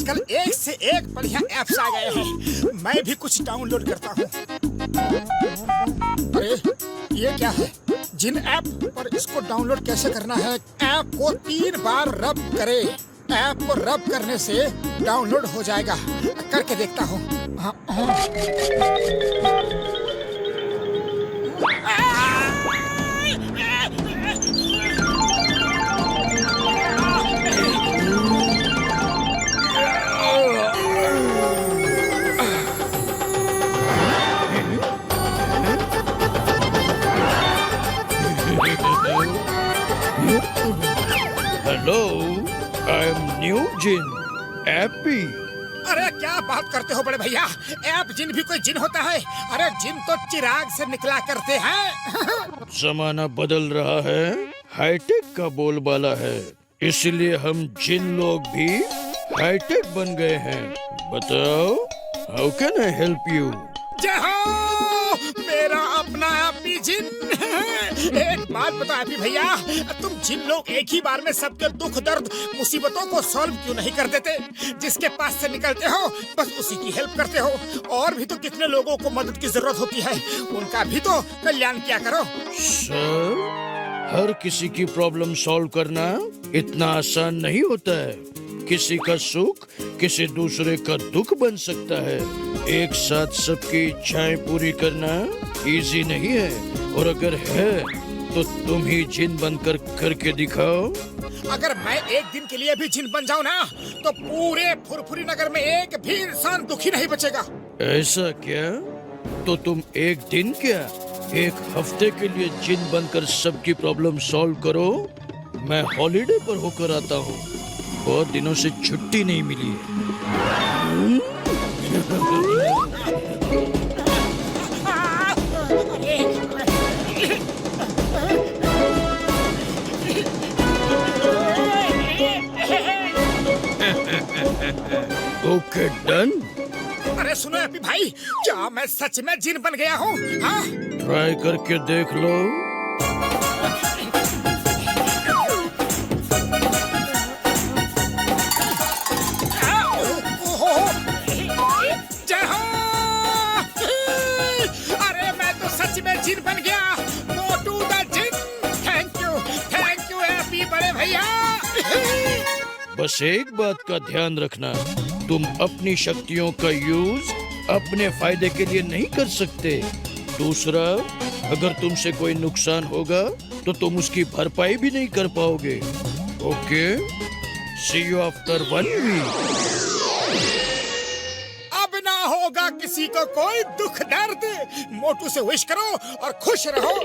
आजकल एक से एक बढ़िया ऐप्स आ गए हैं, मैं भी कुछ डाउनलोड करता हूँ। अरे ये क्या है? जिन ऐप पर इसको डाउनलोड कैसे करना है? ऐप को 3 बार रब करे। ऐप को रब करने से डाउनलोड हो जाएगा। करके देखता हूँ। हेलो, आई एम न्यू जिन एपी। अरे क्या बात करते हो बड़े भैया? ऐप जिन भी कोई जिन होता है? अरे जिन तो चिराग से निकला करते हैं। जमाना बदल रहा है, हाईटेक का बोलबाला है, इसलिए हम जिन लोग भी हाईटेक बन गए हैं। बताओ, how can I help you? जय हो मेरा अपना एपी जिन। एक बात बता एपी भैया, तुम जिन लोग एक ही बार में सबके दुख दर्द मुसीबतों को सॉल्व क्यों नहीं कर देते? जिसके पास से निकलते हो बस उसी की हेल्प करते हो। और भी तो कितने लोगों को मदद की जरूरत होती है, उनका भी तो कल्याण किया करो। सर, हर किसी की प्रॉब्लम सॉल्व करना इतना आसान नहीं होता है। किसी का सुख किसी दूसरे का दुख बन सकता है। एक साथ सबकी इच्छाएं पूरी करना इजी नहीं है, और अगर है तो तुम ही जिन बनकर करके दिखाओ। अगर मैं एक दिन के लिए भी जिन बन जाऊं ना, तो पूरे फुरफुरी नगर में एक भी इंसान दुखी नहीं बचेगा। ऐसा क्या? तो तुम एक दिन क्या, एक हफ्ते के लिए जिन बनकर सबकी प्रॉब्लम सॉल्व करो। मैं हॉलिडे पर होकर आता हूँ, बहुत दिनों से छुट्टी नहीं मिली है। Okay done. अरे सुनो एपी भाई, क्या मैं सच में जिन बन गया हूँ? हाँ? ट्राई करके देख लो। जय हो! अरे मैं तो सच में जिन बन गया, Motu the jinn. Thank you एपी बड़े भैया। बस एक बात का ध्यान रखना, तुम अपनी शक्तियों का यूज अपने फायदे के लिए नहीं कर सकते। दूसरा, अगर तुमसे कोई नुकसान होगा तो तुम उसकी भरपाई भी नहीं कर पाओगे। Okay, see you after 1 week. अब ना होगा किसी को कोई दुख दर्द। मोटू से विश करो और खुश रहो।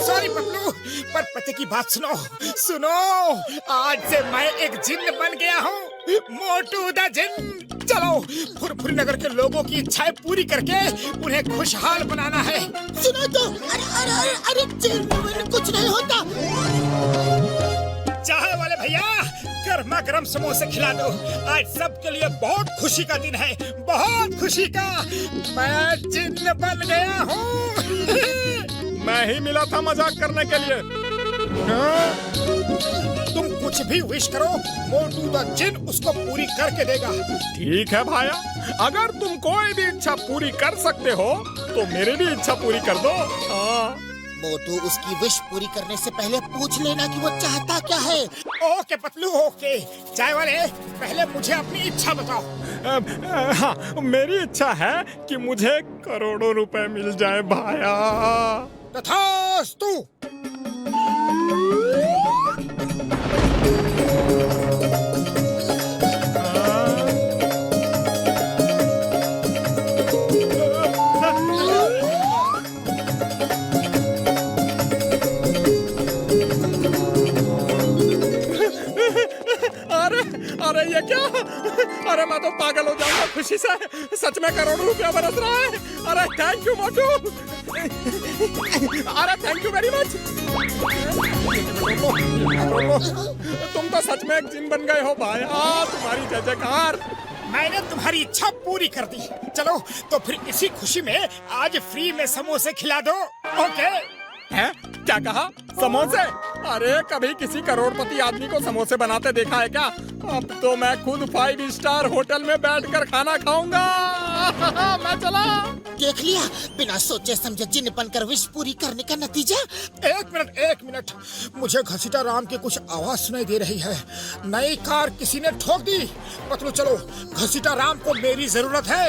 सॉरी पतलू, पर पते की बात सुनो। आज से मैं एक जिन बन गया हूँ, मोटू द जिन। चलो फुरफुरी नगर के लोगों की इच्छाएं पूरी करके उन्हें खुशहाल बनाना है। सुनो तो, अरे जिन में कुछ नहीं होता। चाय वाले भैया, गर्मा गर्म समोसे खिला दो। आज सबके लिए बहुत खुशी का दिन है, बहुत खुशी का। मैं जिन बन गया हूँ। मैं ही मिला था मजाक करने के लिए। तुम कुछ भी विश करो, मोटू द जिन उसको पूरी करके देगा। ठीक है भाया, अगर तुम कोई भी इच्छा पूरी कर सकते हो तो मेरी भी इच्छा पूरी कर दो। मोटू, उसकी विश पूरी करने से पहले पूछ लेना कि वो चाहता क्या है। Okay Patlu, okay. चाय वाले, पहले मुझे अपनी इच्छा बताओ। हाँ, मेरी इच्छा है कि मुझे करोड़ों रुपए मिल जाए भाया। तथास्तु। अरे ये क्या? अरे मैं तो पागल हो जाऊंगा खुशी से। सच में करोड़ों रुपया बरस रहा है। अरे थैंक यू मोटू। अरे थैंक यू वेरी मच। तुम तो सच में एक जिन बन गए हो भाया, तुम्हारी जय जयकार। मैंने तुम्हारी इच्छा पूरी कर दी। चलो तो फिर इसी खुशी में आज फ्री में समोसे खिला दो। ओके? हैं? क्या कहा? समोसे? अरे कभी किसी करोड़पति आदमी को समोसे बनाते देखा है क्या? अब तो मैं खुद 5 स्टार होटल में बैठकर खाना खाऊंगा। मैं चला। देख लिया, बिना सोचे समझे जिन बनकर विश पूरी करने का नतीजा। एक मिनट, मुझे घसीटा राम की कुछ आवाज सुनाई दे रही है। नई कार किसी ने ठोक दी। पतलू चलो, घसीटा राम को मेरी जरूरत है।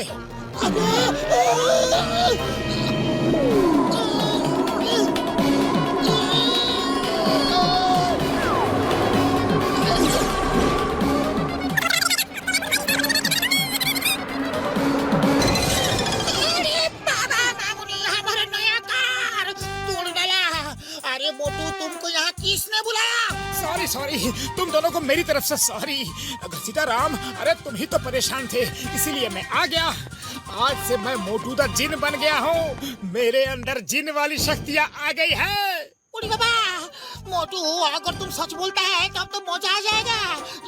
मोटू, तुमको यहाँ किसने बुलाया? सॉरी, तुम दोनों को मेरी तरफ से सॉरी। घसीटा राम, अरे तुम ही तो परेशान थे, इसीलिए मैं आ गया। आज से मैं मोटू दा जिन बन गया हूँ। मेरे अंदर जिन वाली शक्तियाँ आ गई है। उड़ी बाबा, मोटू अगर तुम सच बोलता है तो अब तो मजा आ जाएगा।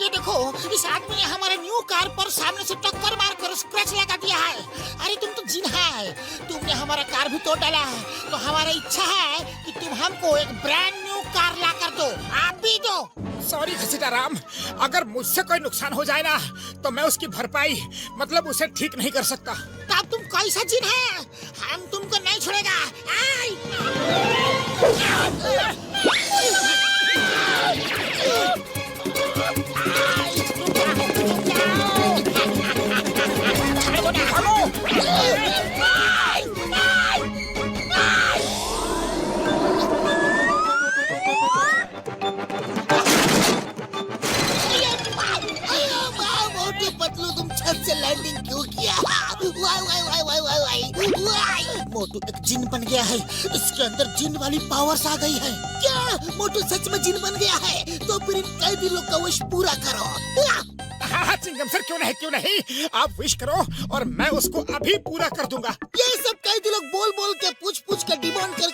ये देखो, इस आदमी ने हमारे न्यू कार पर सामने से टक्कर मारकर स्क्रैच लगा दिया है। अरे तुम तो जिन है, तुमने हमारा कार भी तोड़ डाला है। तो हमारा इच्छा है कि तुम हमको एक ब्रांड न्यू कार ला कर दो। आप भी दो। सॉरी घसीटा राम, अगर मुझसे कोई नुकसान हो जाए ना तो मैं उसकी भरपाई मतलब उसे ठीक नहीं कर सकता। तब तुम कैसा जिन है? हम तुमको नहीं छोड़ेगा। पतलू, तुम छत से लैंडिंग क्यों किया? मोटू एक जिन बन गया है। इसके अंदर जिन वाली पावर्स आ गई है। क्या मोटू सच में जिन बन गया है? तो फिर इन कैदी लोग का विश पूरा करो। हाँ चिंगम सर, क्यों नहीं, आप विश करो और मैं उसको अभी पूरा कर दूंगा। ये सब कैदी लोग बोल के पूछ के डिमांड कर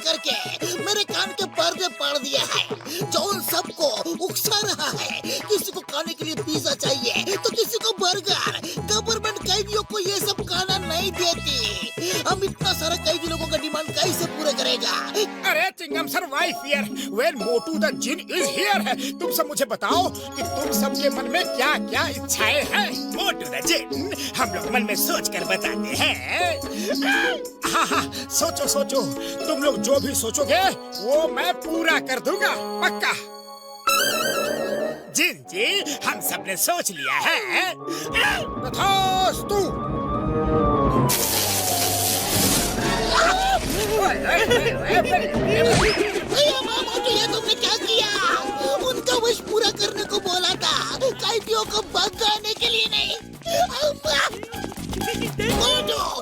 मेरे कान के पर्दे पाड़ दिया है। जो उन सबको उकसा रहा है। किसी को खाने के लिए पिज्जा चाहिए तो किसी को बर्गर। गवर्नमेंट कैदियों को ये सब खाना नहीं देती। हम इतना सारा कैदी लोगों का डिमांड कैसे पूरा करेगा? अरे Chingam sir, why fear when Motu the jinn is here है। तुम सब मुझे बताओ कि तुम सबके मन में क्या क्या इच्छाएं हैं। मोटू द जिन हम लोग मन में सोच कर बताते हैं। हाँ, सोचो, तुम लोग जो भी सोचोगे वो मैं पूरा कर दूंगा, पक्का। जिन जी, हम सब ने सोच लिया है। तथास्तु। ये तुमने क्या किया? उनका विश पूरा करने को बोला था, कैदियों को भगाने के लिए नहीं।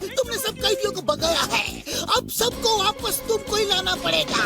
तुमने सब कैदियों को भगाया है। अब सबको वापस तुमको ही लाना पड़ेगा।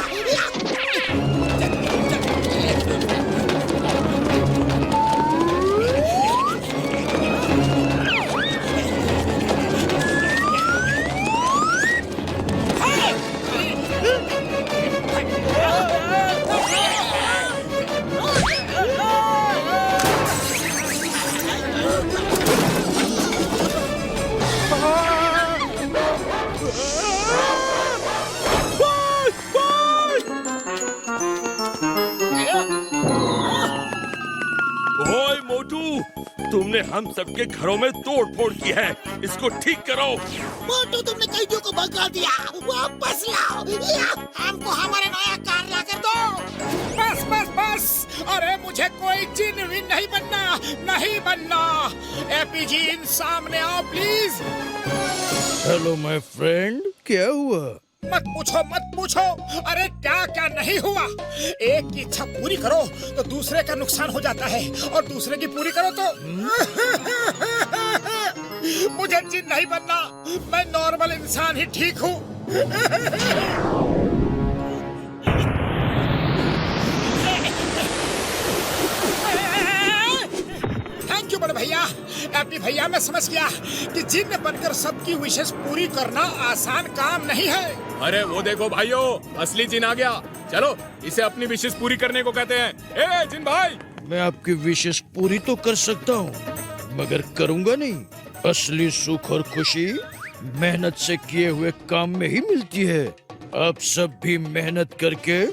तुमने हम सबके घरों में तोड़ फोड़ की है, इसको ठीक करो। मोटू, तुमने कैदियों को भगा दिया, वापस लाओ। हमको हमारे नया कार ला कर दो। बस, अरे मुझे कोई जिन भी नहीं बनना। एपी जिन, सामने आओ प्लीज। हेलो माय फ्रेंड, क्या हुआ? मत पूछो। अरे क्या नहीं हुआ। एक की इच्छा पूरी करो तो दूसरे का नुकसान हो जाता है, और दूसरे की पूरी करो तो मुझे जिन नहीं बनना। मैं नॉर्मल इंसान ही ठीक हूँ। थैंक यू बड़े भैया। हैप्पी भैया, मैं समझ गया कि जिन्न बनकर सबकी विशेष पूरी करना आसान काम नहीं है। अरे वो देखो भाइयों, असली जिन आ गया। चलो इसे अपनी विशेष पूरी करने को कहते हैं। ए जिन भाई, मैं आपकी विशेष पूरी तो कर सकता हूँ, मगर करूँगा नहीं। असली सुख और खुशी मेहनत से किए हुए काम में ही मिलती है। आप सब भी मेहनत करके